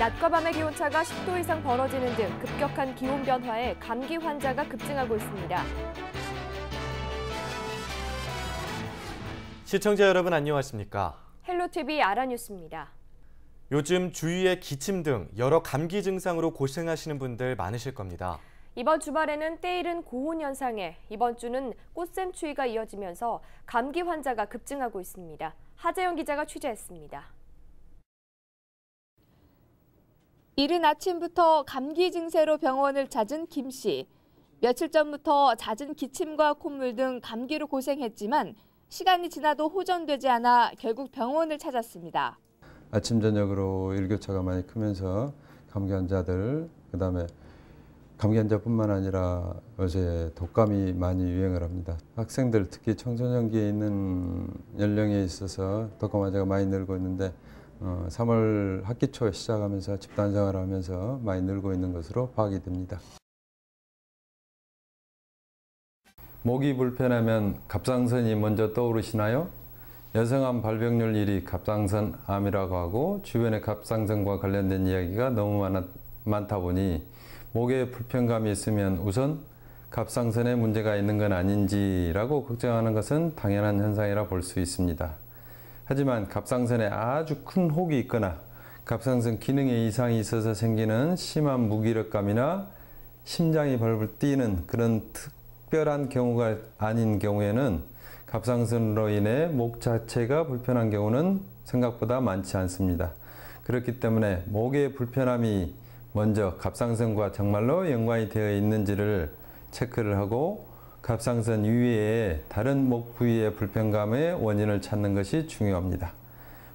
낮과 밤의 기온차가 10도 이상 벌어지는 등 급격한 기온 변화에 감기 환자가 급증하고 있습니다. 시청자 여러분 안녕하십니까? 헬로티비 아라뉴스입니다. 요즘 주위에 기침 등 여러 감기 증상으로 고생하시는 분들 많으실 겁니다. 이번 주말에는 때이른 고온 현상에 이번 주는 꽃샘추위가 이어지면서 감기 환자가 급증하고 있습니다. 하재영 기자가 취재했습니다. 이른 아침부터 감기 증세로 병원을 찾은 김 씨. 며칠 전부터 잦은 기침과 콧물 등 감기로 고생했지만 시간이 지나도 호전되지 않아 결국 병원을 찾았습니다. 아침 저녁으로 일교차가 많이 크면서 감기 환자들, 그다음에 감기 환자뿐만 아니라 요새 독감이 많이 유행을 합니다. 학생들, 특히 청소년기에 있는 연령에 있어서 독감 환자가 많이 늘고 있는데 3월 학기 초에 시작하면서 집단 생활을 하면서 많이 늘고 있는 것으로 파악이 됩니다. 목이 불편하면 갑상선이 먼저 떠오르시나요? 여성암 발병률 1위 갑상선 암이라고 하고 주변에 갑상선과 관련된 이야기가 너무 많다 보니 목에 불편감이 있으면 우선 갑상선에 문제가 있는 건 아닌지라고 걱정하는 것은 당연한 현상이라 볼 수 있습니다. 하지만 갑상선에 아주 큰 혹이 있거나 갑상선 기능에 이상이 있어서 생기는 심한 무기력감이나 심장이 벌벌 뛰는 그런 특별한 경우가 아닌 경우에는 갑상선으로 인해 목 자체가 불편한 경우는 생각보다 많지 않습니다. 그렇기 때문에 목의 불편함이 먼저 갑상선과 정말로 연관이 되어 있는지를 체크를 하고 갑상선 이외에 다른 목 부위의 불편감의 원인을 찾는 것이 중요합니다.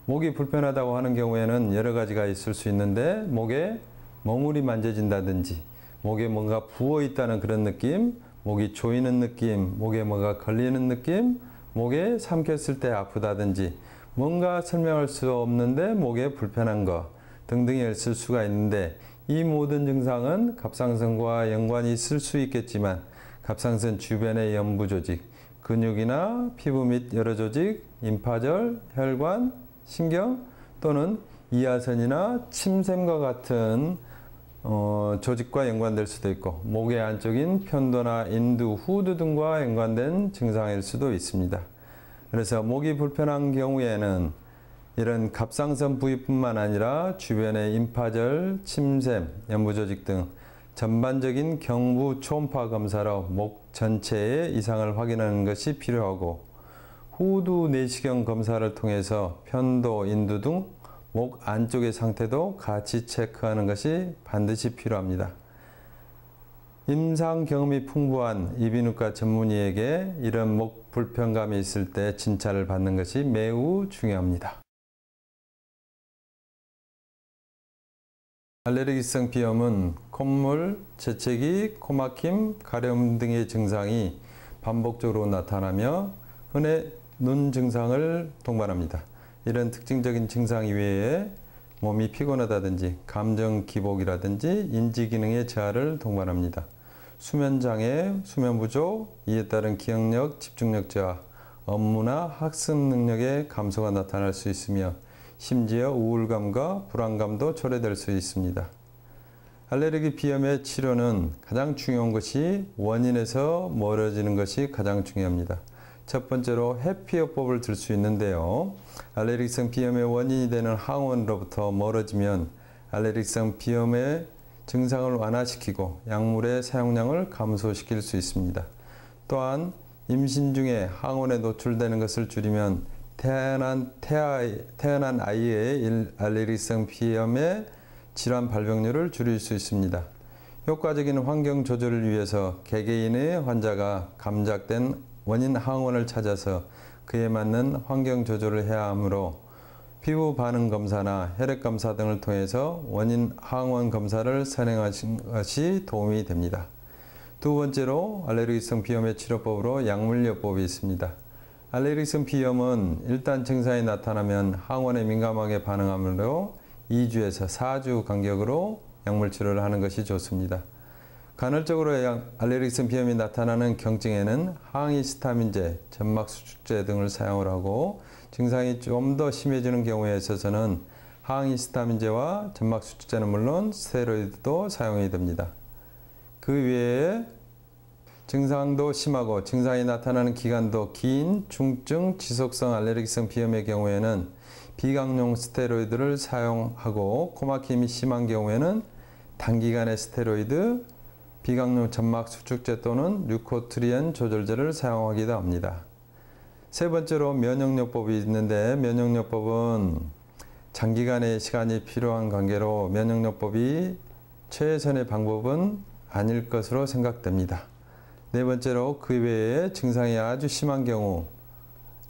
목이 불편하다고 하는 경우에는 여러 가지가 있을 수 있는데 목에 머물이 만져진다든지 목에 뭔가 부어 있다는 그런 느낌, 목이 조이는 느낌, 목에 뭐가 걸리는 느낌, 목에 삼켰을 때 아프다든지 뭔가 설명할 수 없는데 목에 불편한 거 등등이 있을 수가 있는데 이 모든 증상은 갑상선과 연관이 있을 수 있겠지만 갑상선 주변의 연부 조직, 근육이나 피부 및 여러 조직, 임파절, 혈관, 신경 또는 이하선이나 침샘과 같은 조직과 연관될 수도 있고 목의 안쪽인 편도나 인두, 후두 등과 연관된 증상일 수도 있습니다. 그래서 목이 불편한 경우에는 이런 갑상선 부위뿐만 아니라 주변의 임파절, 침샘, 연부조직 등 전반적인 경부 초음파 검사로 목 전체의 이상을 확인하는 것이 필요하고 후두 내시경 검사를 통해서 편도, 인두 등 목 안쪽의 상태도 같이 체크하는 것이 반드시 필요합니다. 임상 경험이 풍부한 이비인후과 전문의에게 이런 목 불편감이 있을 때 진찰을 받는 것이 매우 중요합니다. 알레르기성 비염은 콧물, 재채기, 코막힘, 가려움 등의 증상이 반복적으로 나타나며 흔해 눈 증상을 동반합니다. 이런 특징적인 증상 이외에 몸이 피곤하다든지 감정 기복이라든지 인지 기능의 저하를 동반합니다. 수면장애, 수면 부족, 이에 따른 기억력, 집중력 저하, 업무나 학습 능력의 감소가 나타날 수 있으며 심지어 우울감과 불안감도 초래될 수 있습니다. 알레르기 비염의 치료는 가장 중요한 것이 원인에서 멀어지는 것이 가장 중요합니다. 첫 번째로 해피요법을 들 수 있는데요. 알레르기성 비염의 원인이 되는 항원으로부터 멀어지면 알레르기성 비염의 증상을 완화시키고 약물의 사용량을 감소시킬 수 있습니다. 또한 임신 중에 항원에 노출되는 것을 줄이면 태어난 아이의 알레르기성 비염의 질환 발병률을 줄일 수 있습니다. 효과적인 환경 조절을 위해서 개개인의 환자가 감작된 원인 항원을 찾아서 그에 맞는 환경 조절을 해야 하므로 피부 반응 검사나 혈액 검사 등을 통해서 원인 항원 검사를 선행하신 것이 도움이 됩니다. 두 번째로 알레르기성 비염의 치료법으로 약물요법이 있습니다. 알레르기성 비염은 일단 증상이 나타나면 항원에 민감하게 반응하므로 2주에서 4주 간격으로 약물 치료를 하는 것이 좋습니다. 간헐적으로 알레르기성 비염이 나타나는 경증에는 항히스타민제, 점막수축제 등을 사용을 하고 증상이 좀 더 심해지는 경우에 있어서는 항히스타민제와 점막 수축제는 물론 스테로이드도 사용이 됩니다. 그 외에 증상도 심하고 증상이 나타나는 기간도 긴 중증 지속성 알레르기성 비염의 경우에는 비강용 스테로이드를 사용하고 코막힘이 심한 경우에는 단기간의 스테로이드, 비강용 점막 수축제 또는 류코트리엔 조절제를 사용하기도 합니다. 세 번째로 면역요법이 있는데 면역요법은 장기간의 시간이 필요한 관계로 면역요법이 최선의 방법은 아닐 것으로 생각됩니다. 네 번째로 그 외에 증상이 아주 심한 경우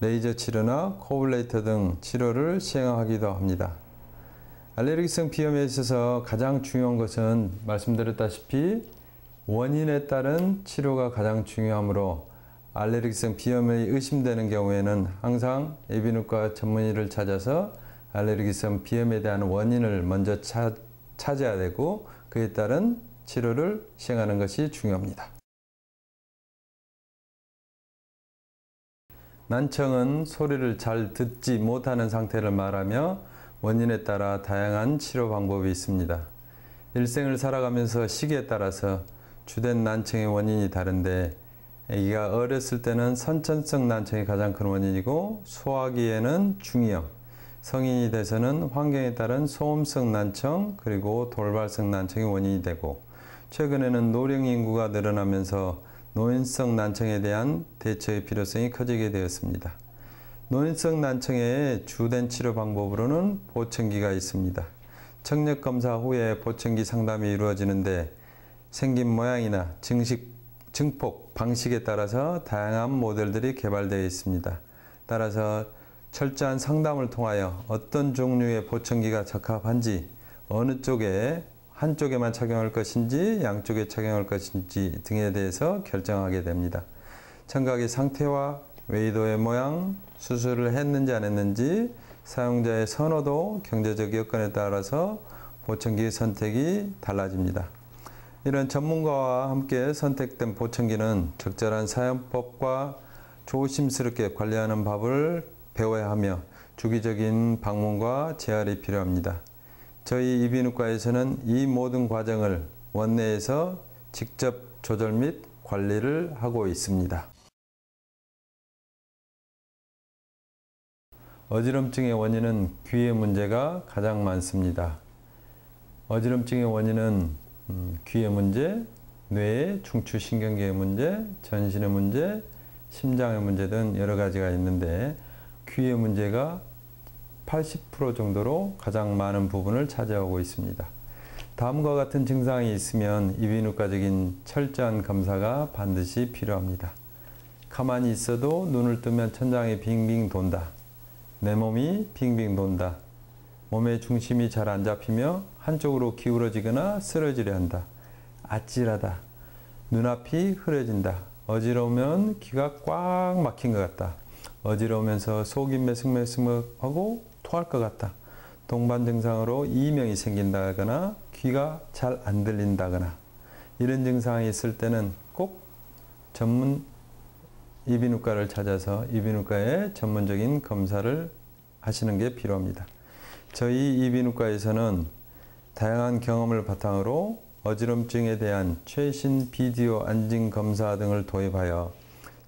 레이저 치료나 코블레이터 등 치료를 시행하기도 합니다. 알레르기성 비염에 있어서 가장 중요한 것은 말씀드렸다시피 원인에 따른 치료가 가장 중요하므로 알레르기성 비염이 의심되는 경우에는 항상 이비인후과 전문의를 찾아서 알레르기성 비염에 대한 원인을 먼저 찾아야 되고 그에 따른 치료를 시행하는 것이 중요합니다. 난청은 소리를 잘 듣지 못하는 상태를 말하며 원인에 따라 다양한 치료 방법이 있습니다. 일생을 살아가면서 시기에 따라서 주된 난청의 원인이 다른데 아기가 어렸을 때는 선천성 난청이 가장 큰 원인이고 소아기에는 중이염, 성인이 돼서는 환경에 따른 소음성 난청 그리고 돌발성 난청이 원인이 되고 최근에는 노령 인구가 늘어나면서 노인성 난청에 대한 대처의 필요성이 커지게 되었습니다. 노인성 난청의 주된 치료 방법으로는 보청기가 있습니다. 청력 검사 후에 보청기 상담이 이루어지는데 생긴 모양이나 증폭 방식에 따라서 다양한 모델들이 개발되어 있습니다. 따라서 철저한 상담을 통하여 어떤 종류의 보청기가 적합한지 어느 쪽에 한쪽에만 착용할 것인지 양쪽에 착용할 것인지 등에 대해서 결정하게 됩니다. 청각의 상태와 웨이도의 모양, 수술을 했는지 안 했는지, 사용자의 선호도, 경제적 여건에 따라서 보청기 선택이 달라집니다. 이런 전문가와 함께 선택된 보청기는 적절한 사용법과 조심스럽게 관리하는 법을 배워야 하며 주기적인 방문과 재활이 필요합니다. 저희 이비인후과에서는 이 모든 과정을 원내에서 직접 조절 및 관리를 하고 있습니다. 어지럼증의 원인은 귀의 문제가 가장 많습니다. 어지럼증의 원인은 귀의 문제, 뇌의 중추신경계의 문제, 전신의 문제, 심장의 문제 등 여러 가지가 있는데 귀의 문제가 80% 정도로 가장 많은 부분을 차지하고 있습니다. 다음과 같은 증상이 있으면 이비인후과적인 철저한 검사가 반드시 필요합니다. 가만히 있어도 눈을 뜨면 천장이 빙빙 돈다. 내 몸이 빙빙 돈다. 몸의 중심이 잘 안 잡히며 한쪽으로 기울어지거나 쓰러지려 한다. 아찔하다. 눈앞이 흐려진다. 어지러우면 귀가 꽉 막힌 것 같다. 어지러우면서 속이 메승메승하고 토할 것 같다. 동반 증상으로 이명이 생긴다거나 귀가 잘 안 들린다거나 이런 증상이 있을 때는 꼭 전문 이비인후과를 찾아서 이비인후과의 전문적인 검사를 하시는 게 필요합니다. 저희 이비인후과에서는 다양한 경험을 바탕으로 어지럼증에 대한 최신 비디오 안진 검사 등을 도입하여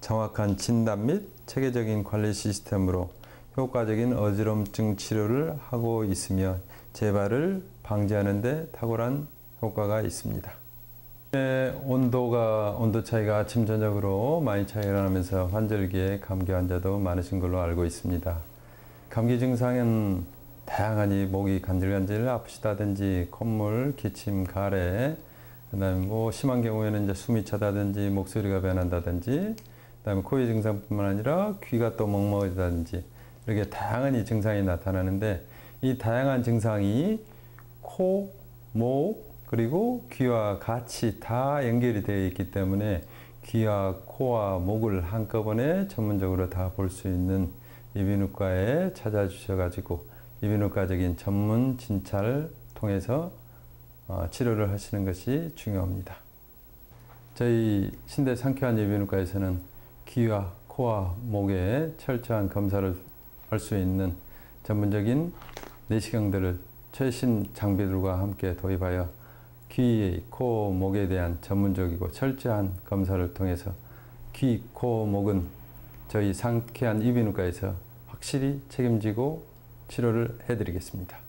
정확한 진단 및 체계적인 관리 시스템으로 효과적인 어지럼증 치료를 하고 있으며 재발을 방지하는 데 탁월한 효과가 있습니다. 온도 차이가 아침 저녁으로 많이 차이가 나면서 환절기에 감기 환자도 많으신 걸로 알고 있습니다. 감기 증상은 다양하니 목이 간질간질 아프시다든지 콧물, 기침, 가래, 그다음에 심한 경우에는 이제 숨이 차다든지 목소리가 변한다든지, 그다음에 코의 증상뿐만 아니라 귀가 또 먹먹해진다든지 이렇게 다양한 증상이 나타나는데 이 다양한 증상이 코, 목, 그리고 귀와 같이 다 연결이 되어 있기 때문에 귀와 코와 목을 한꺼번에 전문적으로 다 볼 수 있는 이비인후과에 찾아주셔가지고 이비인후과적인 전문 진찰을 통해서 치료를 하시는 것이 중요합니다. 저희 신대 상쾌한 이비인후과에서는 귀와 코와 목에 철저한 검사를 할 수 있는 전문적인 내시경들을 최신 장비들과 함께 도입하여 귀, 코, 목에 대한 전문적이고 철저한 검사를 통해서 귀, 코, 목은 저희 상쾌한 이비인후과에서 확실히 책임지고 치료를 해드리겠습니다.